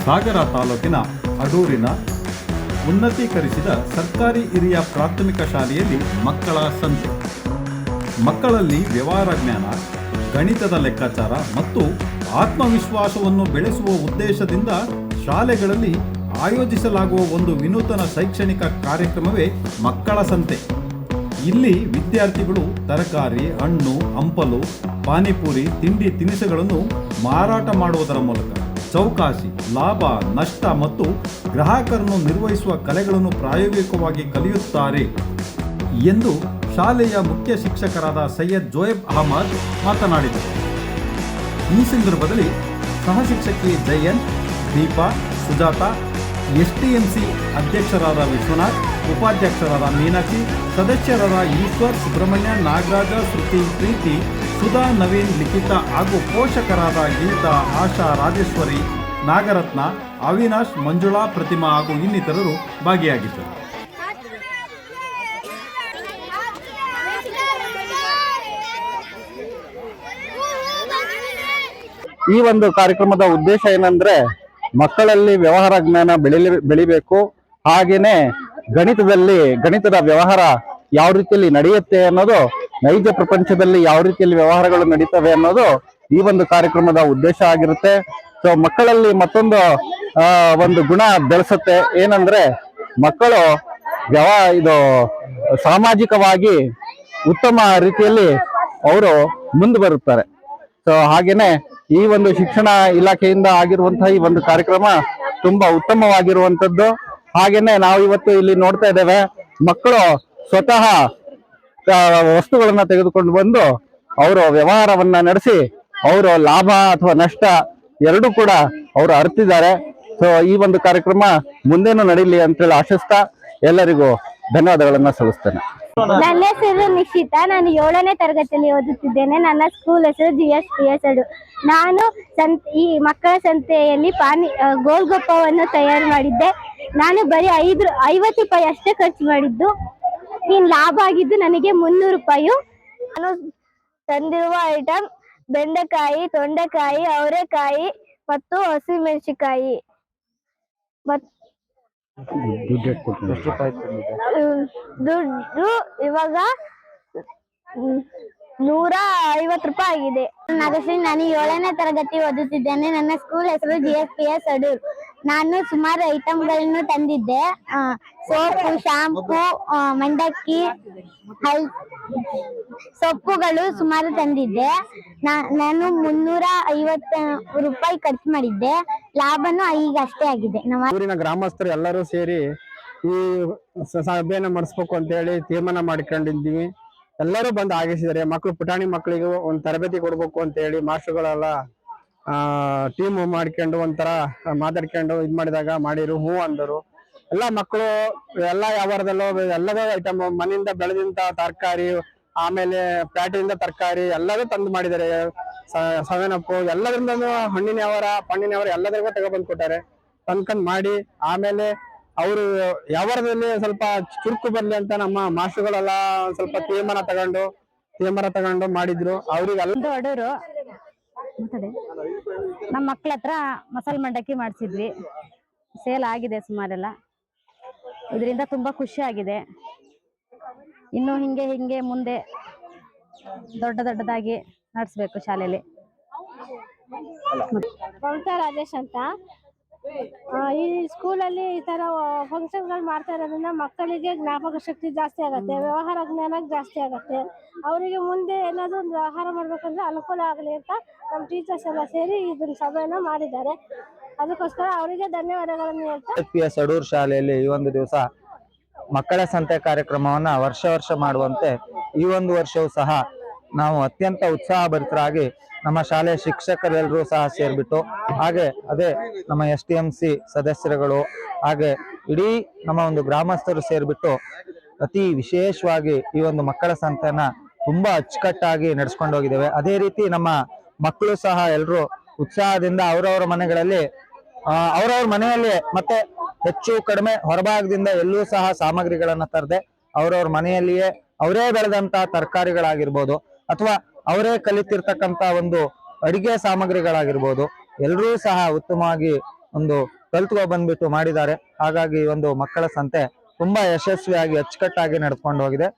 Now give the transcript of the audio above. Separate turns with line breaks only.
ಸಾಗರ ತಾಲೂಕಿನ ಅಡೂರಿನ ಉನ್ನತೀಕರಿಸಿದ ಸರ್ಕಾರಿ ಹಿರಿಯ ಪ್ರಾಥಮಿಕ ಶಾಲೆಯಲ್ಲಿ ಮಕ್ಕಳ ಸಂತೆ. ಮಕ್ಕಳಲ್ಲಿ ವ್ಯವಹಾರ ಜ್ಞಾನ, ಗಣಿತದ ಲೆಕ್ಕಾಚಾರ ಮತ್ತು ಆತ್ಮವಿಶ್ವಾಸವನ್ನು ಬೆಳೆಸುವ ಉದ್ದೇಶದಿಂದ ಶಾಲೆಗಳಲ್ಲಿ ಆಯೋಜಿಸಲಾಗುವ ಒಂದು ವಿನೂತನ ಶೈಕ್ಷಣಿಕ ಕಾರ್ಯಕ್ರಮವೇ ಮಕ್ಕಳ ಸಂತೆ. ಇಲ್ಲಿ ವಿದ್ಯಾರ್ಥಿಗಳು ತರಕಾರಿ, ಹಣ್ಣು, ಹಂಪಲು, ಪಾನಿಪುರಿ, ತಿಂಡಿ ತಿನಿಸುಗಳನ್ನು ಮಾರಾಟ ಮಾಡುವುದರ ಮೂಲಕ ಚೌಕಾಸಿ, ಲಾಭ, ನಷ್ಟ ಮತ್ತು ಗ್ರಾಹಕರನ್ನು ನಿರ್ವಹಿಸುವ ಕಲೆಗಳನ್ನು ಪ್ರಾಯೋಗಿಕವಾಗಿ ಕಲಿಯುತ್ತಾರೆ ಎಂದು ಶಾಲೆಯ ಮುಖ್ಯ ಶಿಕ್ಷಕರಾದ ಸೈಯದ್ ಜೋಯಬ್ ಅಹಮದ್ ಮಾತನಾಡಿದರು. ಈ ಸಂದರ್ಭದಲ್ಲಿ ಸಹ ಶಿಕ್ಷಕಿ ಜಯನ್, ದೀಪಾ, ಸುಜಾತ, ಎಸ್ಟಿಎಂಸಿ ಅಧ್ಯಕ್ಷರಾದ ವಿಶ್ವನಾಥ್, ಉಪಾಧ್ಯಕ್ಷರಾದ ಮೀನಾಕ್ಷಿ, ಸದಸ್ಯರಾದ ಈಶ್ವರ್, ಸುಬ್ರಹ್ಮಣ್ಯ, ನಾಗರಾಜ, ಶ್ರುತಿ, ಪ್ರೀತಿ, ಸುಧಾ, ನವೀನ್, ಲಿಖಿತಾ ಹಾಗೂ ಪೋಷಕರಾದ ಗೀತಾ, ಆಶಾ, ರಾಜೇಶ್ವರಿ, ನಾಗರತ್ನ, ಅವಿನಾಶ್, ಮಂಜುಳಾ, ಪ್ರತಿಮಾ ಹಾಗೂ ಇನ್ನಿತರರು ಭಾಗಿಯಾಗಿದ್ದರು.
ಈ ಒಂದು ಕಾರ್ಯಕ್ರಮದ ಉದ್ದೇಶ ಏನಂದ್ರೆ ಮಕ್ಕಳಲ್ಲಿ ವ್ಯವಹಾರ ಜ್ಞಾನ ಬೆಳಿಬೇಕು, ಹಾಗೇನೆ ಗಣಿತದ ವ್ಯವಹಾರ ಯಾವ ರೀತಿಯಲ್ಲಿ ನಡೆಯುತ್ತೆ ಅನ್ನೋದು, ನೈಜ ಪ್ರಪಂಚದಲ್ಲಿ ಯಾವ ರೀತಿಯಲ್ಲಿ ವ್ಯವಹಾರಗಳು ನಡೀತವೆ ಅನ್ನೋದು ಈ ಒಂದು ಕಾರ್ಯಕ್ರಮದ ಉದ್ದೇಶ ಆಗಿರುತ್ತೆ. ಸೊ ಮಕ್ಕಳಲ್ಲಿ ಮತ್ತೊಂದು ಒಂದು ಗುಣ ಬೆಳೆಸುತ್ತೆ. ಏನಂದ್ರೆ ಮಕ್ಕಳು ಇದು ಸಾಮಾಜಿಕವಾಗಿ ಉತ್ತಮ ರೀತಿಯಲ್ಲಿ ಅವರು ಮುಂದೆ ಬರುತ್ತಾರೆ. ಸೊ ಹಾಗೇನೆ ಈ ಒಂದು ಶಿಕ್ಷಣ ಇಲಾಖೆಯಿಂದ ಆಗಿರುವಂತಹ ಈ ಒಂದು ಕಾರ್ಯಕ್ರಮ ತುಂಬಾ ಉತ್ತಮವಾಗಿರುವಂತದ್ದು. ಹಾಗೇನೆ ನಾವು ಇವತ್ತು ಇಲ್ಲಿ ನೋಡ್ತಾ ಇದ್ದೇವೆ, ಮಕ್ಕಳು ಸ್ವತಃ ವಸ್ತುಗಳನ್ನ ತೆಗೆದುಕೊಂಡು ಬಂದು ಅವರು ವ್ಯವಹಾರವನ್ನ ನಡೆಸಿ ಅವರು ಲಾಭ ಅಥವಾ ನಷ್ಟ ಎರಡೂ ಕೂಡ ಅವರು ಅರ್ತಿದ್ದಾರೆ. ಸೊ ಈ ಒಂದು ಕಾರ್ಯಕ್ರಮ ಮುಂದೇನು ನಡೀಲಿ ಅಂತೇಳಿ ಆಶಿಸ್ತಾ ಎಲ್ಲರಿಗೂ ಧನ್ಯವಾದಗಳನ್ನ ಸಲ್ಲಿಸ್ತೇನೆ.
ನನ್ನ ಹೆಸರು ನಿಶ್ಚಿತಾ. ನಾನು 7ನೇ ತರಗತಿಯಲ್ಲಿ ಓದುತ್ತಿದ್ದೇನೆ. ನನ್ನ ಸ್ಕೂಲ್ ಹೆಸರು GSPS ಅಡು. ನಾನು ಈ ಮಕ್ಕಳ ಸಂತೆಯಲ್ಲಿ ಗೋಲ್ಗಪ್ಪವನ್ನು ತಯಾರು ಮಾಡಿದ್ದೆ. ನಾನು ಬರೀ 50 ರೂಪಾಯಿ ಅಷ್ಟೇ ಖರ್ಚು ಮಾಡಿದ್ದು. ಇನ್ನು ಲಾಭ ಆಗಿದ್ದು ನನಗೆ 300 ರೂಪಾಯಿ. ನಾನು ತಂದಿರುವ ಐಟಮ್ ಬೆಂಡೆಕಾಯಿ, ತೊಂಡೆಕಾಯಿ, ಅವರೆಕಾಯಿ ಮತ್ತು ಹಸಿಮೆಣಸಿನಕಾಯಿ. ದುಡ್ಡು ಇವಾಗ 150 ರೂಪಾಯಿ ಆಗಿದೆ. ನಾನು 7ನೇ ತರಗತಿ ಓದುತ್ತಿದ್ದೇನೆ. ನನ್ನ ಸ್ಕೂಲ್ ಹೆಸರು GSPS ಅಡೂರ್. ನಾನು ಸುಮಾರು ಐಟಮ್ಗಳನ್ನು ತಂದಿದ್ದೆ. ಸೋಪು, ಶಾಂಪೂ, ಮಂಡಕ್ಕಿ, ಸೊಪ್ಪುಗಳು ಸುಮಾರು ತಂದಿದ್ದೆ. ನಾನು 350 ರೂಪಾಯಿ ಖರ್ಚು ಮಾಡಿದ್ದೆ. ಲಾಭನೂ ಈಗ ಅಷ್ಟೇ ಆಗಿದೆ.
ಊರಿನ ಗ್ರಾಮಸ್ಥರು ಎಲ್ಲರೂ ಸೇರಿ ಈ ಸಭೆಯನ್ನ ಮಾಡಿಸ್ಬೇಕು ಅಂತ ಹೇಳಿ ತೀರ್ಮಾನ ಮಾಡ್ಕೊಂಡಿದ್ದೀವಿ. ಎಲ್ಲರೂ ಬಂದು ಆಗಿಸಿದ್ದಾರೆ. ಪುಟಾಣಿ ಮಕ್ಕಳಿಗೂ ಒಂದು ತರಬೇತಿ ಕೊಡ್ಬೇಕು ಅಂತ ಹೇಳಿ ಮಾಸ್ಟರ್ಗಳೆಲ್ಲ ಟೀಮ್ ಮಾಡ್ಕೊಂಡು ಒಂಥರ ಮಾತಾಡ್ಕೊಂಡು ಮಾಡಿರು, ಹೂ ಅಂದರು. ಎಲ್ಲ ಮಕ್ಕಳು ಎಲ್ಲ ವ್ಯವಹಾರದಲ್ಲೂ ಎಲ್ಲದೂ ಐಟಮ್ ಮನೆಯಿಂದ ಬೆಳೆದಂತ ತರಕಾರಿ, ಆಮೇಲೆ ಪ್ಯಾಟಿನಿಂದ ತರಕಾರಿ ಎಲ್ಲದೂ ತಂದು ಮಾಡಿದ್ದಾರೆ. ಸವೆನಪ್ಪು ಎಲ್ಲದ್ರಿಂದ ಹಣ್ಣಿನ ವ್ಯವಹಾರ ಎಲ್ಲದರಿಗೂ ತಗೊಬಂದು ಕೊಟ್ಟಾರೆ. ತಂದ್ಕೊಂಡ್ ಮಾಡಿ ಆಮೇಲೆ ಅವರು ವ್ಯವಹಾರದಲ್ಲಿ ಸ್ವಲ್ಪ ಚುರುಕು ಬರ್ಲಿ ಅಂತ ನಮ್ಮ ಮಾಸ್ಟರ್ಗಳೆಲ್ಲ ಸ್ವಲ್ಪ ತೀರ್ಮಾನ ತಗೊಂಡು ಮಾಡಿದ್ರು. ಅವ್ರಿಗೆಲ್ಲ
ಅಡೂರು ನಮ್ಮ ಮಕ್ಳ ಹತ್ರ ಮಸಾಲೆ ಮಂಡಕ್ಕಿ ಮಾಡಿಸಿದ್ವಿ. ಸೇಲ್ ಆಗಿದೆ ಸುಮಾರೆಲ್ಲ. ಇದರಿಂದ ತುಂಬಾ ಖುಷಿ ಆಗಿದೆ. ಇನ್ನು ಹಿಂಗೆ ಮುಂದೆ ದೊಡ್ಡದಾಗಿ ನಡೆಸಬೇಕು ಶಾಲೆಯಲ್ಲಿ.
ಮಮತಾ ರಾಜೇಶ್ ಅಂತ. ಈ ಸ್ಕೂಲಲ್ಲಿ ಈ ತರ ಫಂಕ್ಷನ್ಗಳು ಮಾಡ್ತಾ ಇರೋದ್ರಿಂದ ಮಕ್ಕಳಿಗೆ ಜ್ಞಾಪಕ ಶಕ್ತಿ ಜಾಸ್ತಿ ಆಗುತ್ತೆ, ವ್ಯವಹಾರ ಜ್ಞಾನ ಜಾಸ್ತಿ ಆಗುತ್ತೆ. ಅವರಿಗೆ ಮುಂದೆ ಏನಾದ್ರು ಒಂದು ವ್ಯವಹಾರ ಮಾಡ್ಬೇಕಂದ್ರೆ ಅನುಕೂಲ ಆಗಲಿ ಅಂತ ನಮ್ಮ ಟೀಚರ್ಸ್ ಎಲ್ಲ ಸೇರಿ ಇದನ್ನ ಸಭೆಯನ್ನ ಮಾಡಿದ್ದಾರೆ. ಅದಕ್ಕೋಸ್ಕರ ಅವರಿಗೆ ಧನ್ಯವಾದಗಳನ್ನು ಹೇಳ್ತಾ
GSPS ಅಡೂರ್ ಶಾಲೆಯಲ್ಲಿ ಈ ಒಂದು ದಿವಸ ಮಕ್ಕಳ ಸಂತೆ ಕಾರ್ಯಕ್ರಮವನ್ನ ವರ್ಷ ಮಾಡುವಂತೆ ಈ ಒಂದು ವರ್ಷವೂ ಸಹ ನಾವು ಅತ್ಯಂತ ಉತ್ಸಾಹಭರಿತರಾಗಿ ನಮ್ಮ ಶಾಲೆಯ ಶಿಕ್ಷಕರೆಲ್ಲರೂ ಸಹ ಸೇರ್ಬಿಟ್ಟು, ಹಾಗೆ ಅದೇ ನಮ್ಮ STMC ಸದಸ್ಯರುಗಳು, ಹಾಗೆ ಇಡೀ ನಮ್ಮ ಒಂದು ಗ್ರಾಮಸ್ಥರು ಸೇರ್ಬಿಟ್ಟು ಅತಿ ವಿಶೇಷವಾಗಿ ಈ ಒಂದು ಮಕ್ಕಳ ಸಂತೆಯನ್ನ ತುಂಬಾ ಅಚ್ಚುಕಟ್ಟಾಗಿ ನಡೆಸ್ಕೊಂಡು ಹೋಗಿದ್ದೇವೆ. ಅದೇ ರೀತಿ ನಮ್ಮ ಮಕ್ಕಳು ಸಹ ಎಲ್ಲರೂ ಉತ್ಸಾಹದಿಂದ ಅವರವರ ಮನೆಯಲ್ಲಿ ಮತ್ತೆ ಹೆಚ್ಚು ಕಡಿಮೆ ಹೊರಭಾಗದಿಂದ ಎಲ್ಲೂ ಸಹ ಸಾಮಗ್ರಿಗಳನ್ನ ತರದೆ ಅವರವ್ರ ಮನೆಯಲ್ಲಿಯೇ ಅವರೇ ಬೆಳೆದಂತಹ ತರಕಾರಿಗಳಾಗಿರ್ಬೋದು ಅಥವಾ ಅವರೇ ಕಲಿತಿರ್ತಕ್ಕಂತ ಒಂದು ಅಡಿಗೆ ಸಾಮಗ್ರಿಗಳಾಗಿರ್ಬೋದು ಎಲ್ಲರೂ ಸಹ ಉತ್ತಮವಾಗಿ ಒಂದು ಕಲ್ತ್ಕೊ ಬಂದ್ಬಿಟ್ಟು ಮಾಡಿದ್ದಾರೆ. ಹಾಗಾಗಿ ಈ ಒಂದು ಮಕ್ಕಳ ಸಂತೆ ತುಂಬಾ ಯಶಸ್ವಿಯಾಗಿ ಅಚ್ಚುಕಟ್ಟಾಗಿ ನಡ್ಕೊಂಡು ಹೋಗಿದೆ.